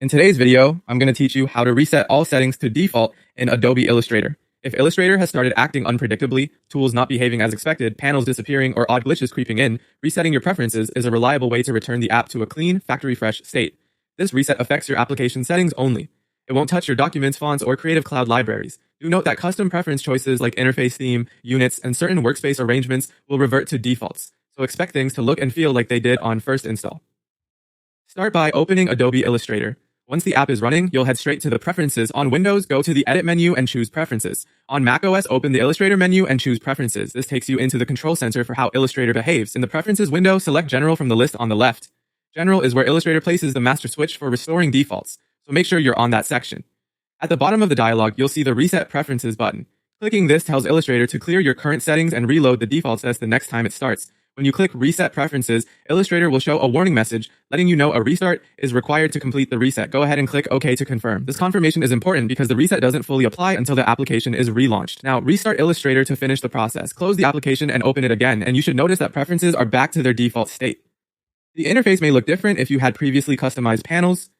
In today's video, I'm going to teach you how to reset all settings to default in Adobe Illustrator. If Illustrator has started acting unpredictably, tools not behaving as expected, panels disappearing, or odd glitches creeping in, resetting your preferences is a reliable way to return the app to a clean, factory-fresh state. This reset affects your application settings only. It won't touch your documents, fonts, or Creative Cloud libraries. Do note that custom preference choices like interface theme, units, and certain workspace arrangements will revert to defaults, so expect things to look and feel like they did on first install. Start by opening Adobe Illustrator. Once the app is running, you'll head straight to the Preferences. On Windows, go to the Edit menu and choose Preferences. On macOS, open the Illustrator menu and choose Preferences. This takes you into the control center for how Illustrator behaves. In the Preferences window, select General from the list on the left. General is where Illustrator places the master switch for restoring defaults, so make sure you're on that section. At the bottom of the dialog, you'll see the Reset Preferences button. Clicking this tells Illustrator to clear your current settings and reload the default sets the next time it starts. When you click Reset Preferences, Illustrator will show a warning message letting you know a restart is required to complete the reset. Go ahead and click OK to confirm. This confirmation is important because the reset doesn't fully apply until the application is relaunched. Now, restart Illustrator to finish the process. Close the application and open it again, and you should notice that preferences are back to their default state. The interface may look different if you had previously customized panels,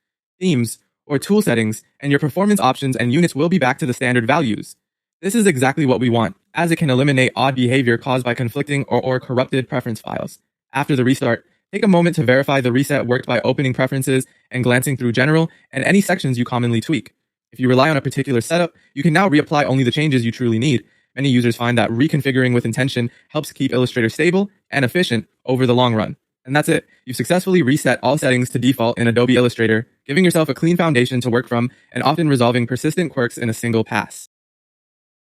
themes, or tool settings, and your performance options and units will be back to the standard values. This is exactly what we want, as it can eliminate odd behavior caused by conflicting or corrupted preference files. After the restart, take a moment to verify the reset worked by opening Preferences and glancing through General and any sections you commonly tweak. If you rely on a particular setup, you can now reapply only the changes you truly need. Many users find that reconfiguring with intention helps keep Illustrator stable and efficient over the long run. And that's it. You've successfully reset all settings to default in Adobe Illustrator, giving yourself a clean foundation to work from and often resolving persistent quirks in a single pass.